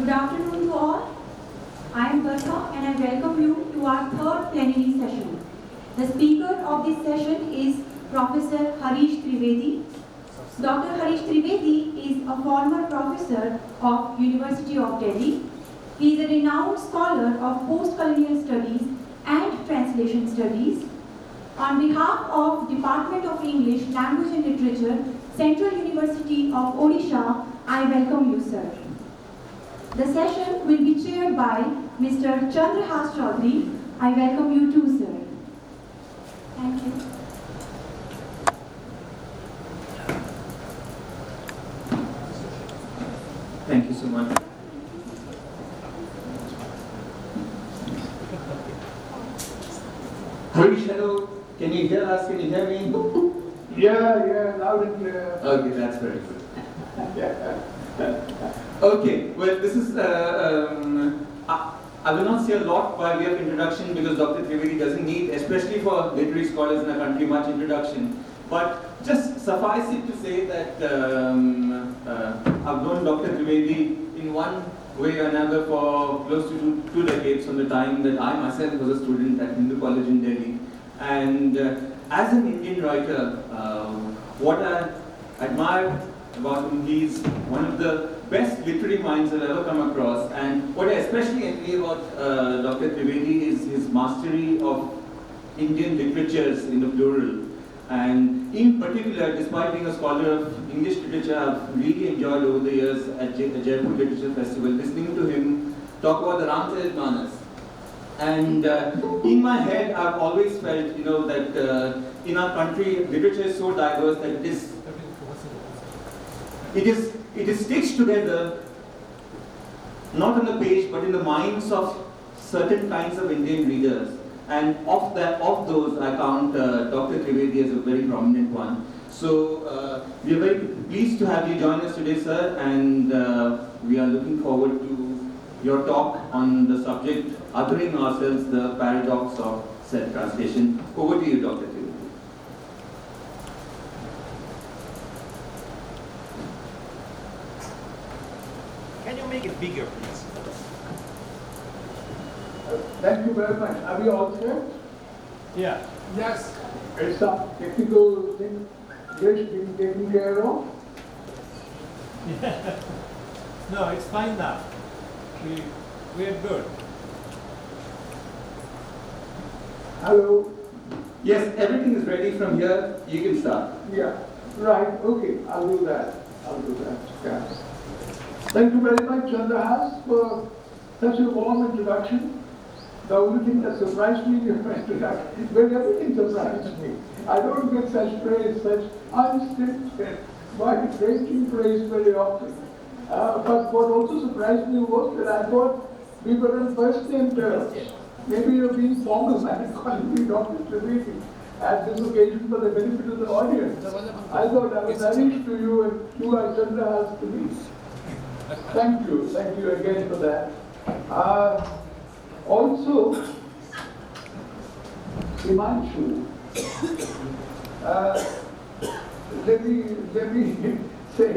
Good afternoon to all. I am Bertha and I welcome you to our third plenary session. The speaker of this session is Professor Harish Trivedi. Dr. Harish Trivedi is a former professor of University of Delhi. He is a renowned scholar of post-colonial studies and translation studies. On behalf of Department of English, Language and Literature, Central University of Odisha, I welcome you, sir. The session will be chaired by Mr. Chandrahas Chaudhary. I welcome you too, sir. Thank you. Thank you so much. Harish, hello. Can you hear us? Can you hear me? Yeah, loud and clear. Okay, that's very good. Okay, well, this is, I will not say a lot by way of introduction because Dr. Trivedi doesn't need, especially for literary scholars in a country, much introduction. But just suffice it to say that I've known Dr. Trivedi in one way or another for close to two decades from the time that I myself was a student at Hindu College in Delhi. And as an Indian writer, what I admire about him, he's one of the best literary minds I've ever come across. And what I especially envy about Dr. Trivedi is his mastery of Indian literatures in the plural. And in particular, despite being a scholar of English literature, I've really enjoyed over the years at Jaipur Literature Festival listening to him talk about the Ramcharitmanas. And in my head, I've always felt, that in our country, literature is so diverse that it is stitched together, not on the page, but in the minds of certain kinds of Indian readers. And of those, I count Dr. Trivedi as a very prominent one. So we are very pleased to have you join us today, sir, and we are looking forward to your talk on the subject, Othering Ourselves, the Paradox of Self-Translation. Over to you, Dr. Trivedi. Can you make it bigger, please? Thank you very much. Are we all set? Yeah. Yes. It's some technical thing being taken care of. Yeah. No, it's fine now. We're good. Hello. Yes, everything is ready from here. You can start. Yeah. Right. Okay. I'll do that. Yeah. Thank you very much, Chandrahas, for such a warm introduction. The only thing that surprised me in your introduction, well, everything surprised me. I don't get such praise, such unscripted, wide-ranging praise very often. But what also surprised me was that I thought we were on first name terms. Maybe you're being formal and calling me Dr. Trivedi at this occasion for the benefit of the audience. I thought I was Harish to you and you are Chandrahas to me. Thank you again for that. Also, Himanshu, let me say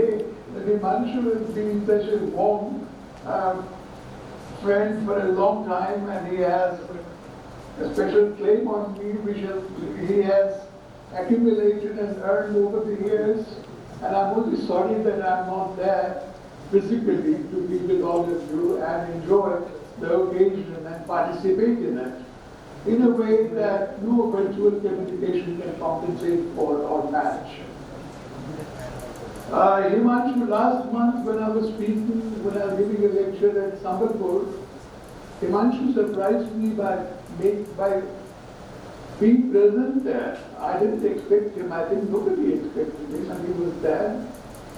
that Himanshu has been such a warm friend for a long time, and he has a special claim on me which he has accumulated and earned over the years, and I'm only sorry that I'm not there physically to be with all of you and enjoy the occasion and participate in it in a way that no virtual communication can compensate for or match. Himanshu, last month when I was giving a lecture at Sambalpur, Himanshu surprised me by being present there. I didn't expect him. I think nobody expected him, and he was there.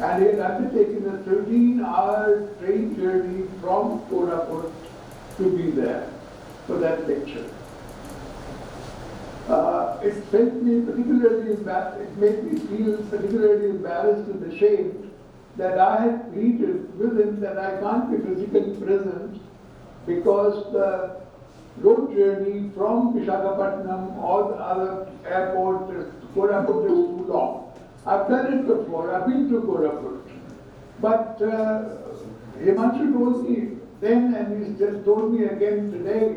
And he had undertaken a 13-hour train journey from Koraput to be there for that lecture. It made me feel particularly embarrassed and ashamed that I had pleaded with him that I can't be physically present because the road journey from Visakhapatnam or the other airport to Koraput is too long. I've done it before, I've been to Koraput. But Himanshu told me, then, and he's just told me again today,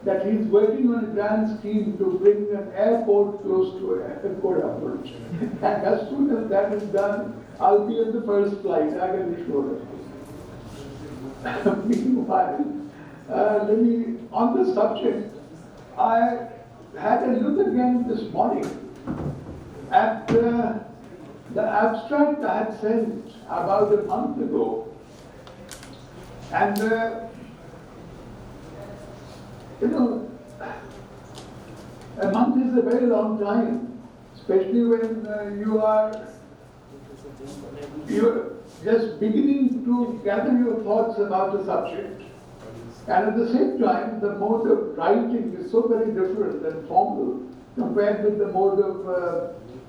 that he's working on a grand scheme to bring an airport close to Kodapur. And as soon as that is done, I'll be on the first flight, I can assure you. Meanwhile, on the subject, I had a look again this morning at the abstract I had sent about a month ago. And, a month is a very long time, especially when you're just beginning to gather your thoughts about a subject. And at the same time, the mode of writing is so very different and formal compared with the mode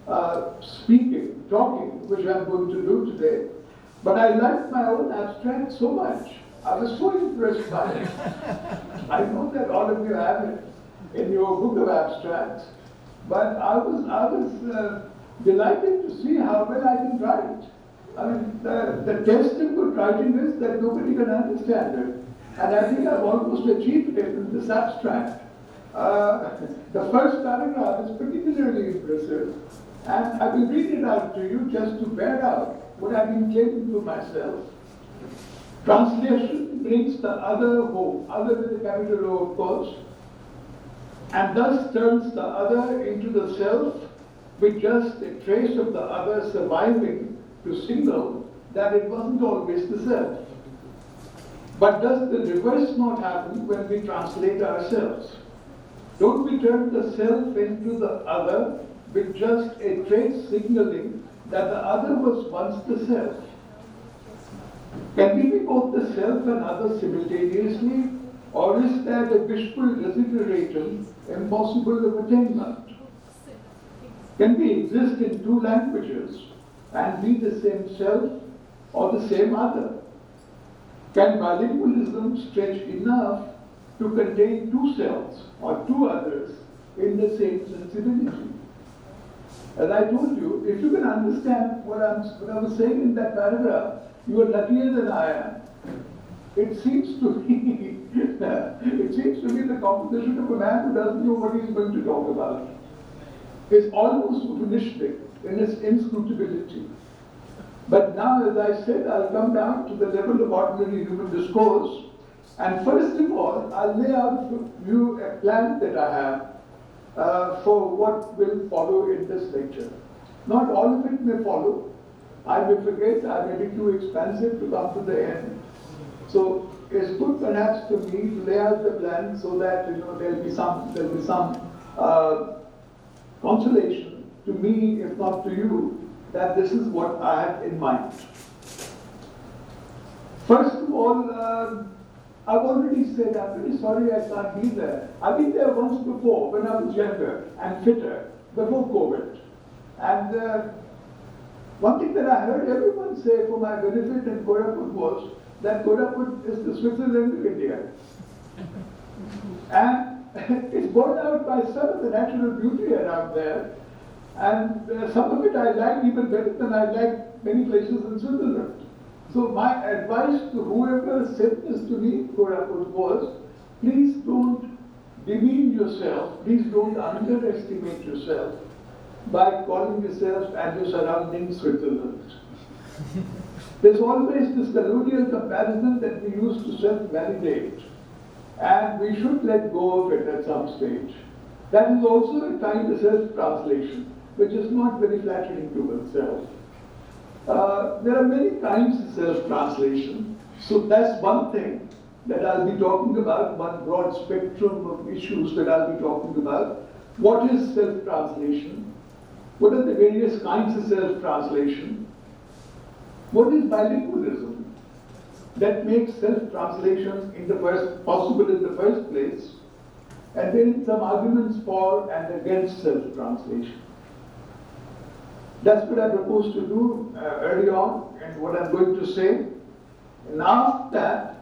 of speaking, talking, which I'm going to do today. But I liked my own abstract so much. I was so impressed by it. I know that all of you have it in your book of abstracts, but I was delighted to see how well I can write. I mean, the test of good writing is that nobody can understand it. And I think I've almost achieved it in this abstract. The first paragraph is particularly impressive, and I will read it out to you just to bear out what I've been claiming for myself. Translation brings the other home, other with a capital O, of course, and thus turns the other into the self, with just a trace of the other surviving to signal that it wasn't always the self. But does the reverse not happen when we translate ourselves? Don't we turn the self into the other with just a trace signaling that the other was once the self? Can we be both the self and other simultaneously, or is that a wishful desideratum impossible of attainment? Can we exist in two languages and be the same self or the same other? Can bilingualism stretch enough to contain two selves or two others in the same sensibility? As I told you, if you can understand what I was saying in that paragraph, you are luckier than I am. It seems to me, the composition of a man who doesn't know what he's going to talk about is almost Upanistic in its inscrutability. But now, as I said, I'll come down to the level of ordinary human discourse, and first of all, I'll lay out for you a plan that I have for what will follow in this lecture. Not all of it may follow. I may forget, I may be too expansive to come to the end. So it's good perhaps for me to lay out the plan so that there'll be some consolation to me, if not to you, that this is what I had in mind. First of all, I've already said I'm very sorry I can't be there. I've been there once before when I was younger and fitter, before COVID. And one thing that I heard everyone say for my benefit in Kodapur was that Kodapur is the Switzerland of India. And it's borne out by some of the natural beauty around there. And some of it I like even better than I like many places in Switzerland. So my advice to whoever said this to me, Kodapur, was, please don't demean yourself, please don't underestimate yourself by calling yourself and your surroundings Switzerland. There's always this colonial comparison that we use to self-validate, and we should let go of it at some stage. That is also a kind of self-translation, which is not very flattering to oneself. There are many kinds of self-translation, so that's one thing that I'll be talking about, one broad spectrum of issues that I'll be talking about. What is self-translation? What are the various kinds of self-translation? What is bilingualism that makes self-translation possible in the first place? And then some arguments for and against self-translation. That's what I propose to do early on, and what I'm going to say. And after that,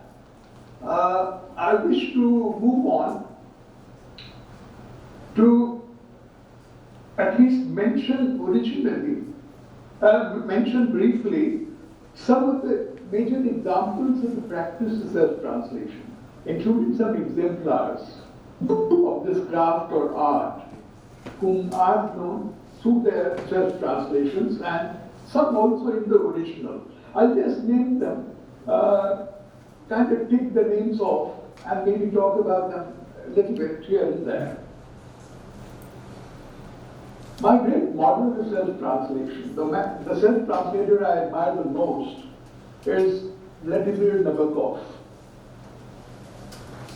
I wish to move on to at least mention briefly some of the major examples of the practice of self-translation, including some exemplars of this craft or art, whom I've known through their self-translations and some also in the original. I'll just name them, kind of tick the names off and maybe talk about them a little bit here and there. My great model of self-translation, the self-translator I admire the most is Vladimir Nabokov.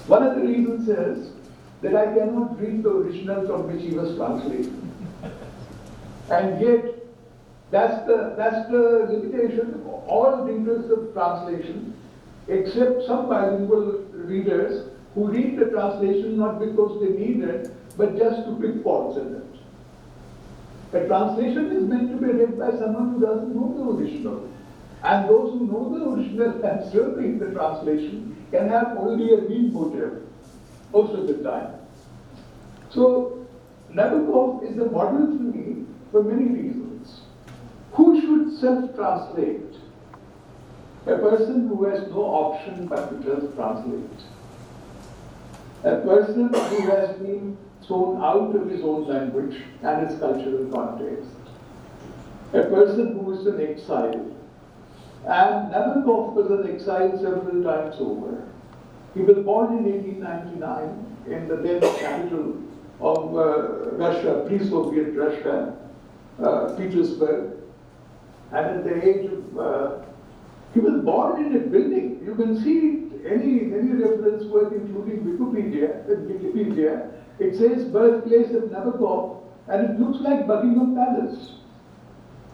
One of the reasons is that I cannot read the original from which he was translated. And yet, that's the limitation of all readers of translation, except some bilingual readers who read the translation not because they need it, but just to pick faults in it. A translation is meant to be read by someone who doesn't know the original. And those who know the original and still read the translation can have only a mean motive most of the time. So, Nabokov is a model to me for many reasons. Who should self-translate? A person who has no option but to self-translate. A person who has been thrown out of his own language and its cultural context. A person who is an exile. And Nabokov was an exile several times over. He was born in 1899 in the then capital of Russia, pre-Soviet Russia, Petersburg. And at the age of, he was born in a building. You can see any reference work, including Wikipedia, it says birthplace of Nabokov, and it looks like Buckingham Palace.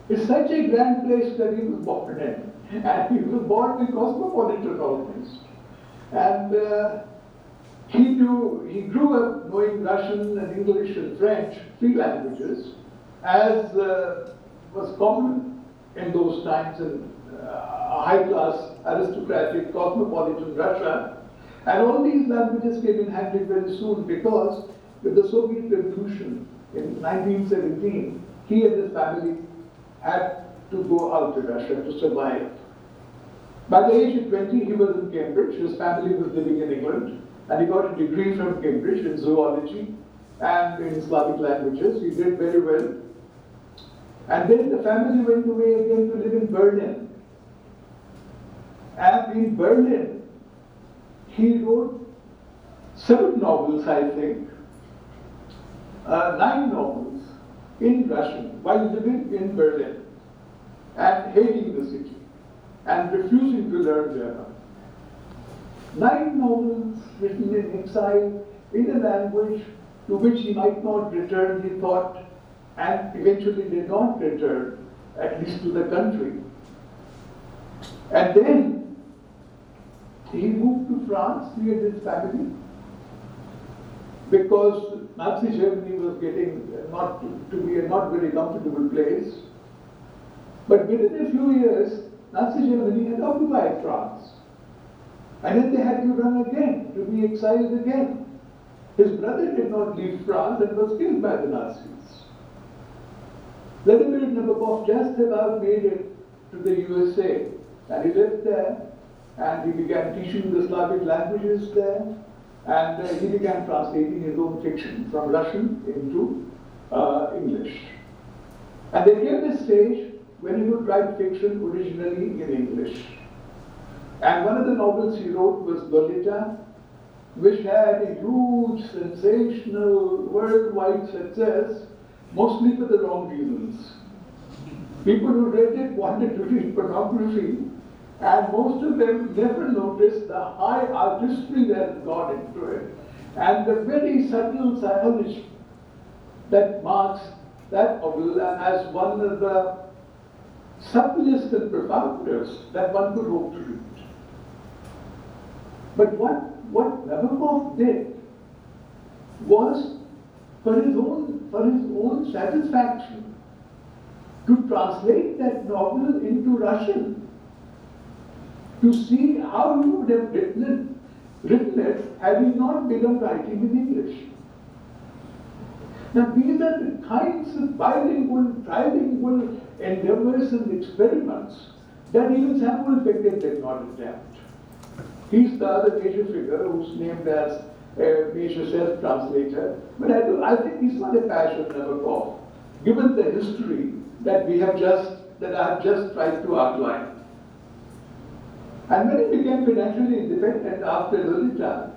It's such a grand place that he was born in. And he was born a cosmopolitan almost. And he grew up knowing Russian and English and French, three languages, as was common in those times in high-class, aristocratic, cosmopolitan Russia. And all these languages came in handy very soon because with the Soviet Revolution in 1917, he and his family had to go out of Russia to survive. By the age of 20, he was in Cambridge. His family was living in England, and he got a degree from Cambridge in zoology and in Slavic languages. He did very well. And then the family went away again to live in Berlin. And in Berlin, he wrote 7 novels, I think, 9 novels in Russian while living in Berlin and hating the city and refusing to learn German. 9 novels written in exile in a language to which he might not return, he thought, and eventually did not return, at least to the country. And then he moved to France, he and his family, because Nazi Germany was getting to be a not very comfortable place. But within a few years, Nazi Germany had occupied France. And then they had to run again, to be exiled again. His brother did not leave France and was killed by the Nazis. Vladimir Nabokov just about made it to the USA, and he lived there, and he began teaching the Slavic languages there, and he began translating his own fiction from Russian into English. And there came a stage when he would write fiction originally in English. And one of the novels he wrote was Lolita, which had a huge, sensational, worldwide success, mostly for the wrong reasons. People who read it wanted to read pornography, and most of them never noticed the high artistry that had gone into it, and the very subtle psychology that marks that novel as one of the subtlest and profoundest that one could hope to read. But what Nabokov did was, for his own satisfaction, to translate that novel into Russian, to see how he would have written it had he not begun writing in English. Now these are the kinds of bilingual, trilingual endeavors and experiments that even Samuel Beckett did not attempt. He's the other major figure who's named as a major self-translator, but I think he's not a passion Nabokov, given the history that I have just tried to outline. And when he became financially independent after Lolita,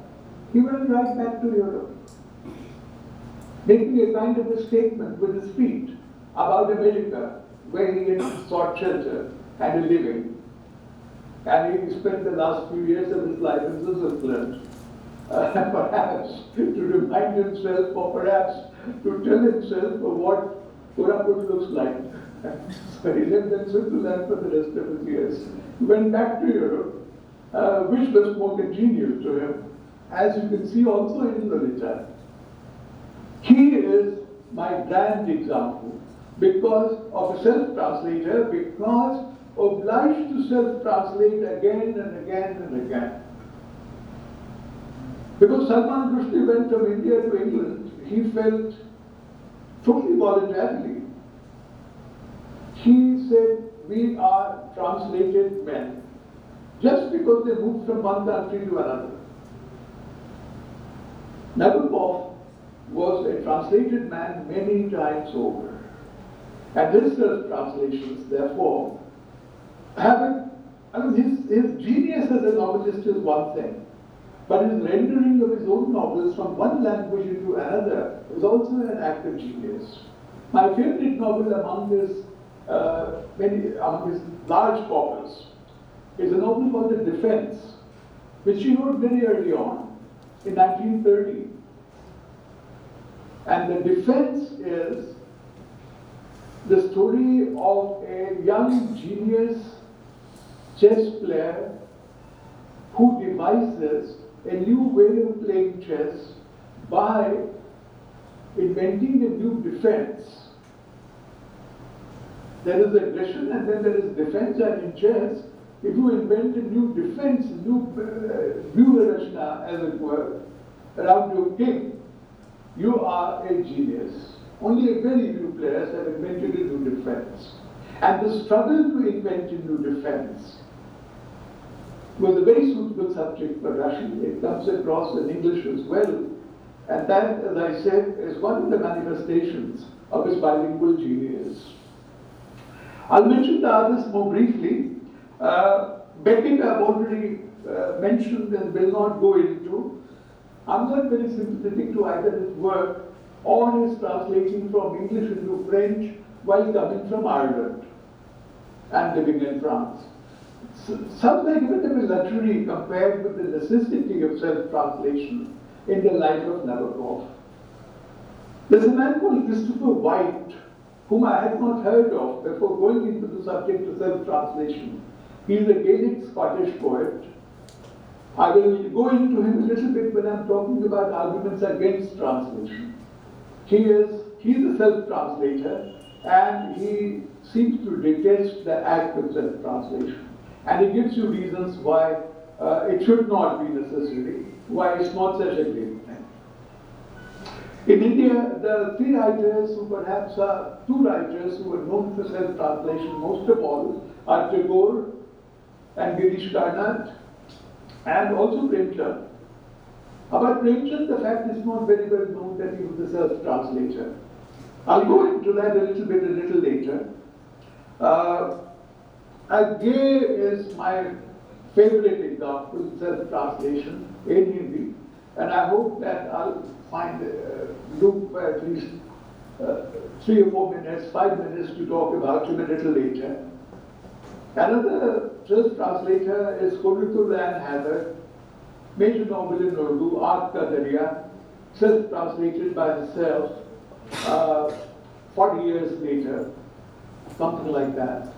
he went right back to Europe, making a kind of a statement with his feet about America, where he had sought shelter and a living. And he spent the last few years of his life in Switzerland, perhaps to remind himself, or perhaps to tell himself of what Koraput looks like. So he lived in Switzerland for the rest of his years. He went back to Europe, which was more congenial to him, as you can see also in Lolita. He is my grand example because of a self-translator, because obliged to self-translate again and again and again. Because Salman Rushdie went from India to England, he felt totally voluntarily. He said, we are translated men, just because they moved from one country to another. Nabokov was a translated man many times over. And his translations, therefore, his genius as a novelist is one thing, but his rendering of his own novels from one language into another is also an act of genius. My favorite novel among his large corpus is a novel called The Defense, which he wrote very early on, in 1930. And The Defense is the story of a young genius chess player who devises a new way of playing chess by inventing a new defense. There is aggression and then there is defense, and in chess, if you invent a new defense, new Rashna, as it were, around your king, you are a genius. Only a very few players have invented a new defense. And the struggle to invent a new defense was a very suitable subject for Russian. It comes across in English as well. And that, as I said, is one of the manifestations of his bilingual genius. I'll mention the others more briefly. Beckett I've already mentioned and will not go into. I'm not very sympathetic to either his work or his translating from English into French while coming from Ireland and living in France. Sounds like a bit of a luxury compared with the necessity of self-translation in the life of Nabokov. There's a man called Christopher White, whom I had not heard of before going into the subject of self-translation. He's a Gaelic Scottish poet. I will go into him a little bit when I'm talking about arguments against translation. He's a self-translator, and he seems to detest the act of self-translation. And he gives you reasons why it should not be necessary, why it's not such a great thing. In India, the three writers who perhaps are two writers who are known for self-translation most of all are Tagore and Girish Karnad, and also Premchand. About Premchand, the fact is not very well known that he was a self-translator. I'll go into that a little later. Gay is my favorite example of self-translation in Hindi, and I hope that I'll find loop for at least 3 or 4 minutes, 5 minutes to talk about him a little later. Another self-translator is Korutul Ann Hather, major novel in Urdu, Aag Ka Darya, self-translated by herself 40 years later, something like that.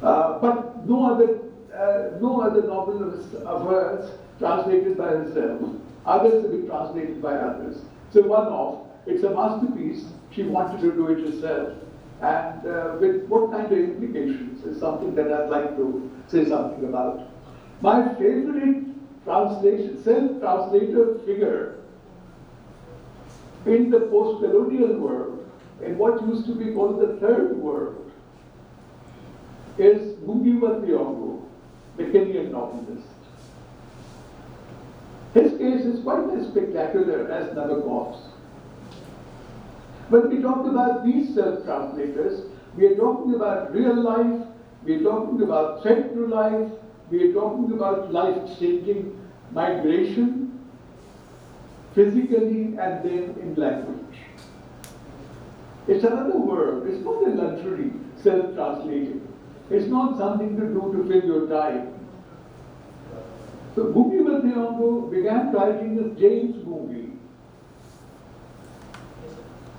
But no other novel of hers translated by herself. Others have been translated by others. So one-off, it's a masterpiece. She wanted to do it herself. And with what kind of implications is something that I'd like to say something about. My favorite self-translator figure in the post-colonial world, in what used to be called the Third World, is Bungiwa Thiong'o, the Kenyan novelist. His case is quite as spectacular as Nabokov's. When we talk about these self-translators, we are talking about real life, we are talking about threat to life, we are talking about life-changing migration, physically and then in language. It's another world. It's not a luxury, self-translating. It's not something to do to fill your time. So Bungiwa Thiong'o began writing as James Bungi.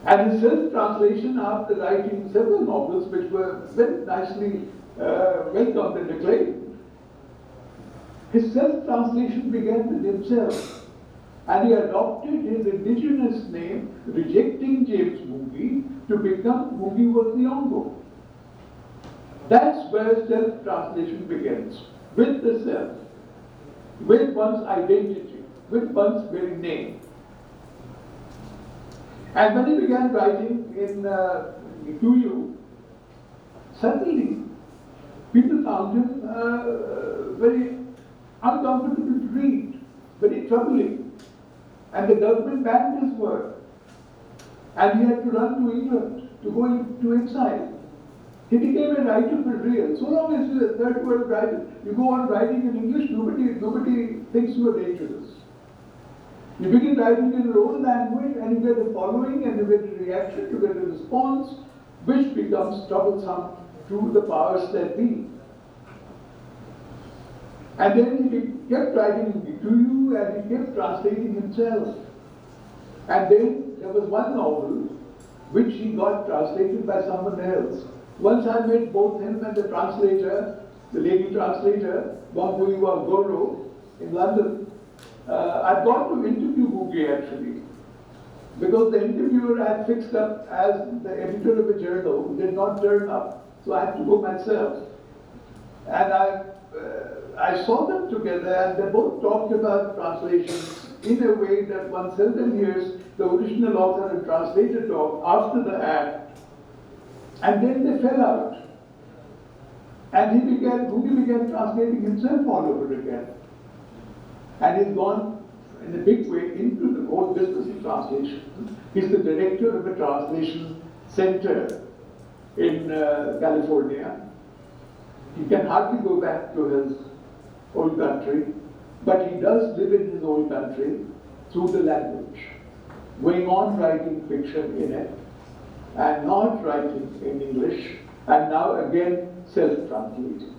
And his self-translation, after writing several novels which were very nicely welcomed and acclaimed, his self-translation began with himself. And he adopted his indigenous name, rejecting James Bungi, to become Bungiwa Thiong'o. That's where self-translation begins, with the self, with one's identity, with one's very name. And when he began writing in Kikuyu, suddenly people found him very uncomfortable to read, very troubling. And the government banned his work. And he had to run to England, to go into exile. He became a writer for real. So long as you're a third world writer, you go on writing in English, nobody thinks you are dangerous. You begin writing in your own language and you get a following and you get a reaction, you get a response, which becomes troublesome to the powers that be. And then he kept writing in Kikuyu and he kept translating himself. And then there was one novel which he got translated by someone else. Once I met both him and the translator, the lady translator, Wambuiwa Goro, in London. I'd gone to interview Bungi actually, because the interviewer I had fixed up as the editor of a journal who did not turn up, so I had to go myself. And I saw them together and they both talked about translations in a way that one seldom hears the original author and translator talk after the act. And then they fell out. And Bungi began translating himself all over again. And he's gone in a big way into the whole business of translation. He's the director of a translation center in California. He can hardly go back to his old country, but he does live in his old country through the language, going on writing fiction in it, and not writing in English, and now again self-translating.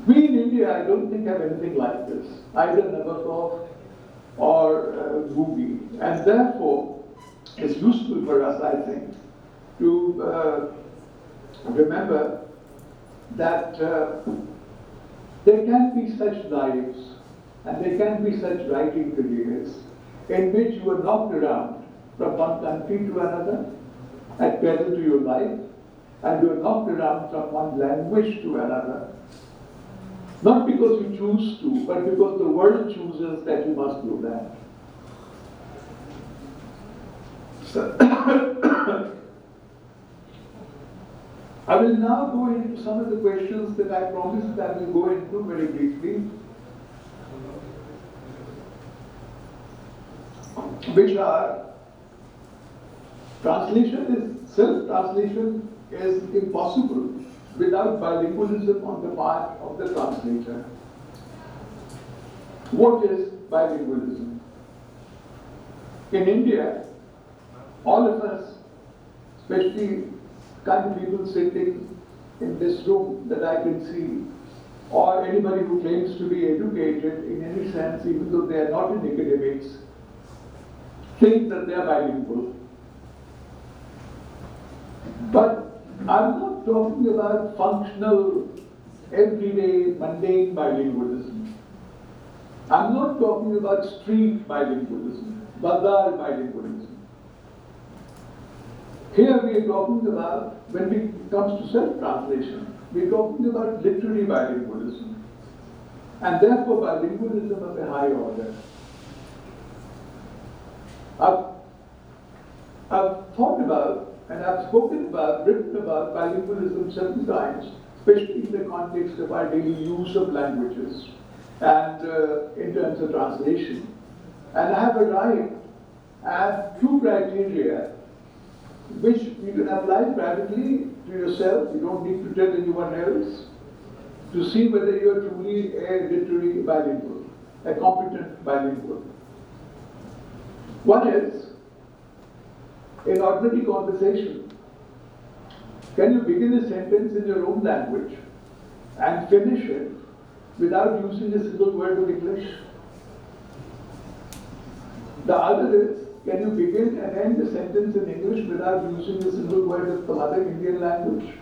We in India, I don't think have anything like this, either Nabokov or Bungi, and therefore it's useful for us, I think, to remember that there can be such lives and there can be such writing careers in which you are knocked around from one country to another at peril to your life, and you are knocked around from one language to another, not because you choose to, but because the world chooses that you must do that. So I will now go into some of the questions that I promised that I will go into very briefly, which are: self-translation is impossible without bilingualism on the part of the translator. What is bilingualism? In India, all of us, especially kind of people sitting in this room that I can see, or anybody who claims to be educated in any sense, even though they are not in academics, think that they are bilingual. But I'm not talking about functional, everyday, mundane bilingualism. I'm not talking about street bilingualism, bazaar bilingualism. Here we are talking about, when it comes to self-translation, we are talking about literary bilingualism, and therefore bilingualism of a high order. I've thought about and I've written about bilingualism several times, especially in the context of our daily use of languages and in terms of translation. And I have arrived at two criteria which you can apply privately to yourself. You don't need to tell anyone else, to see whether you are truly a literary bilingual, a competent bilingual. One is, in ordinary conversation, can you begin a sentence in your own language and finish it without using a single word of English? The other is, can you begin and end a sentence in English without using a single word of some other Indian language?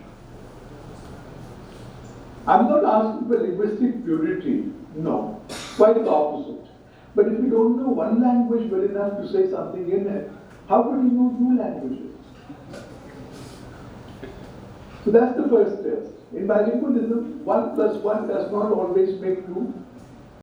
I'm not asking for linguistic purity, no, quite the opposite. But if you don't know one language well enough to say something in it, how can you know two languages? So that's the first test. In bilingualism, 1 + 1 does not always make 2,